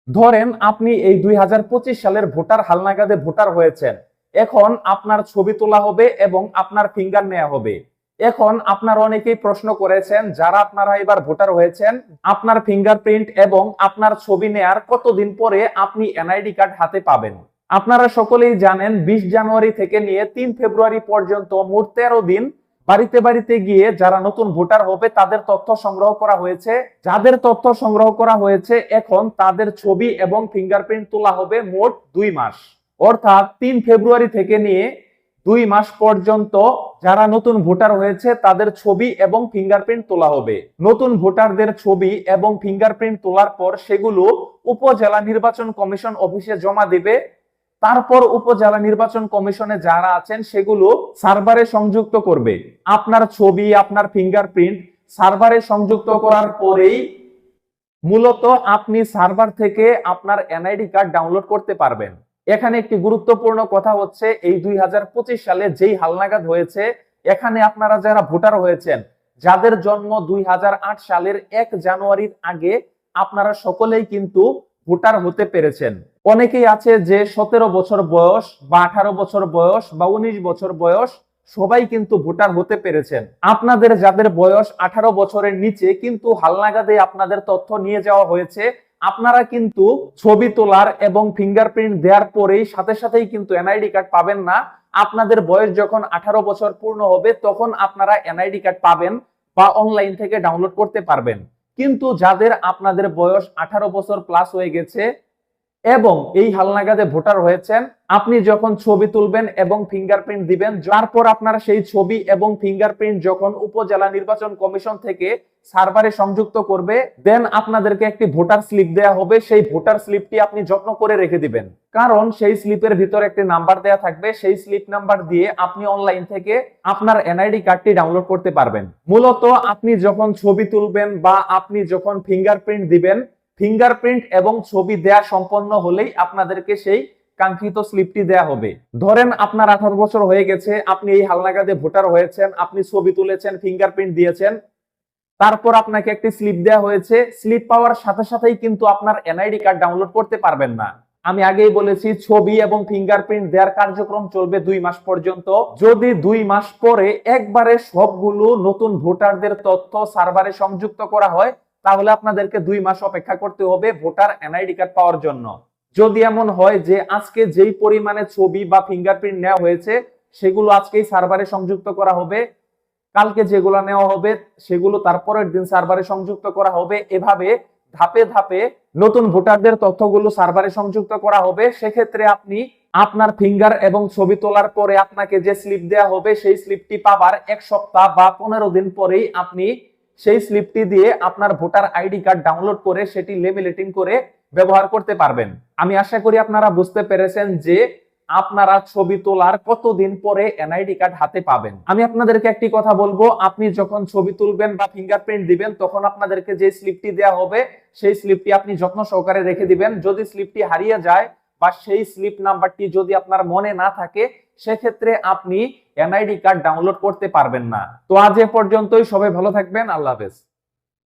ধরেন আপনি এই 2025 সালের ভোটার হালনাগাদে ভোটার হয়েছেন। এখন আপনার ছবি তোলা হবে এবং আপনার ফিঙ্গার নেওয়া হবে। এখন আপনার অনেকেই প্রশ্ন করেছেন, যারা আপনারা এবার ভোটার হয়েছেন, আপনার ফিঙ্গারপ্রিন্ট এবং আপনার ছবি নেয়ার কতদিন পরে আপনি এনআইডি কার্ড হাতে পাবেন। আপনারা সকলেই জানেন 20 জানুয়ারি থেকে নিয়ে 3 ফেব্রুয়ারি পর্যন্ত মোট 13 দিন বাড়িতে বাড়িতে গিয়ে যারা নতুন ভোটার হবে তাদের তথ্য সংগ্রহ করা হয়েছে। যাদের তথ্য সংগ্রহ করা হয়েছে এখন তাদের ছবি এবং ফিঙ্গারপ্রিন্ট তোলা হবে মোট 2 মাস। অর্থাৎ 3 ফেব্রুয়ারি থেকে নিয়ে 2 মাস পর্যন্ত যারা নতুন ভোটার হয়েছে তাদের ছবি এবং ফিঙ্গারপ্রিন্ট তোলা হবে। নতুন ভোটারদের ছবি এবং ফিঙ্গারপ্রিন্ট তোলার পর সেগুলো উপজেলা নির্বাচন কমিশন অফিসে জমা দিবে। তারপর উপজেলা নির্বাচন কমিশনে যারা আছেন সেগুলো সার্ভারে সংযুক্ত করবে। আপনার ছবি, আপনার ফিঙ্গারপ্রিন্ট সার্ভারে সংযুক্ত করার পরেই মূলত আপনি সার্ভার থেকে আপনার এনআইডি কার্ড ডাউনলোড করতে পারবেন। এখানে একটি গুরুত্বপূর্ণ কথা হচ্ছে, এই 2025 সালে যেই হালনাগাদ হয়েছে, এখানে আপনারা যারা ভোটার হয়েছেন, যাদের জন্ম 2008 সালের 1 জানুয়ারির আগে, আপনারা সকলেই কিন্তু ভোটার হতে পেরেছেন। অনেকেই আছে যে 17 বছর বয়স বা 18 বছর বয়স বা 19 বছর বয়স, সবাই কিন্তু ভোটার হতে পেরেছেন। আপনাদের যাদের বয়স 18 বছরের নিচে কিন্তু হালনাগাদে আপনাদের তথ্য নিয়ে যাওয়া হয়েছে, আপনারা কিন্তু ছবি তোলার এবং ফিঙ্গারপ্রিন্ট দেওয়ার পরেই সাথে সাথেই কিন্তু এনআইডি কার্ড পাবেন না। আপনাদের বয়স যখন 18 বছর পূর্ণ হবে তখন আপনারা এনআইডি কার্ড পাবেন বা অনলাইন থেকে ডাউনলোড করতে পারবেন। কিন্তু যাদের আপনাদের বয়স 18 বছর প্লাস হয়ে গেছে এবং এই হালনাগাদে ভোটার হয়েছেন, আপনি যখন ছবি তুলবেন এবং ফিঙ্গারপ্রিন্ট দিবেন, তারপর আপনার সেই ছবি এবং ফিঙ্গারপ্রিন্ট যখন উপজেলা নির্বাচন কমিশন থেকে সার্ভারে সংযুক্ত করবে, দেন আপনাদেরকে একটি ভোটার স্লিপ দেয়া হবে। সেই ভোটার স্লিপটি আপনি যত্ন করে রেখে দিবেন, কারণ সেই স্লিপের ভিতরে একটি নাম্বার দেয়া থাকবে। সেই স্লিপ নাম্বার দিয়ে আপনি অনলাইন থেকে আপনার এনআইডি কার্ডটি ডাউনলোড করতে পারবেন। মূলত আপনি যখন ছবি তুলবেন বা আপনি যখন ফিঙ্গারপ্রিন্ট দিবেন, ফিঙ্গারপ্রিন্ট এবং ছবি দেয়া সম্পন্ন হলেই আপনাদেরকে সেই কাঙ্ক্ষিত স্লিপটি দেয়া হবে। ধরেন আপনার 18 বছর হয়ে গেছে, আপনি এই হালনাগাদে ভোটার হয়েছেন, আপনি ছবি তুলেছেন, ফিঙ্গারপ্রিন্ট দিয়েছেন, তারপর আপনাকে একটি স্লিপ দেয়া হয়েছে। স্লিপ পাওয়ার সাথে সাথেই কিন্তু আপনার এনআইডি কার্ড ডাউনলোড করতে পারবেন না। আমি আগেই বলেছি ছবি এবং ফিঙ্গারপ্রিন্ট দেওয়ার কার্যক্রম চলবে 2 মাস পর্যন্ত। যদি 2 মাস পরে একবারে সবগুলো নতুন ভোটারদের তথ্য সার্ভারে সংযুক্ত করা হয়, তাহলে আপনাদেরকে 2 মাস অপেক্ষা করতে হবে ভোটার এনআইডি কার্ড পাওয়ার জন্য। যদি এমন হয় যে আজকে যেই পরিমাণে ছবি বা ফিঙ্গারপ্রিন্ট নেওয়া হয়েছে সেগুলো আজকেই সার্ভারে সংযুক্ত করা হবে, কালকে যেগুলো নেওয়া হবে সেগুলো তারপরের দিন সার্ভারে সংযুক্ত করা হবে, এভাবে ধাপে ধাপে নতুন ভোটারদের তথ্যগুলো সার্ভারে সংযুক্ত করা হবে। সেক্ষেত্রে আপনি আপনার ফিঙ্গার এবং ছবি তোলার পরে আপনাকে যে স্লিপ দেওয়া হবে সেই স্লিপটি পাবার 1 সপ্তাহ বা 15 দিন পরেই আপনি সেই স্লিপটি দিয়ে আপনার ভোটার আইডি কার্ড ডাউনলোড করে সেটি লেমিনেটিং করে ব্যবহার করতে পারবেন। আমি আশা করি আপনারা বুঝতে পেরেছেন যে আপনারা ছবি তোলার কতদিন পরে এনআইডি কার্ড হাতে পাবেন। আমি আপনাদেরকে একটি কথা বলবো, আপনি যখন ছবি তুলবেন বা ফিঙ্গারপ্রিন্ট দিবেন তখন আপনাদেরকে যে স্লিপটি দেওয়া হবে সেই স্লিপটি আপনি যত্ন সহকারে রেখে দিবেন। যদি স্লিপটি হারিয়ে যায় বা সেই স্লিপ নাম্বারটি যদি আপনার মনে না থাকে, সেক্ষেত্রে আপনি এনআইডি কার্ড ডাউনলোড করতে পারবেন না। তো আজ এ পর্যন্তই, সবাই ভালো থাকবেন। আল্লাহ হাফেজ।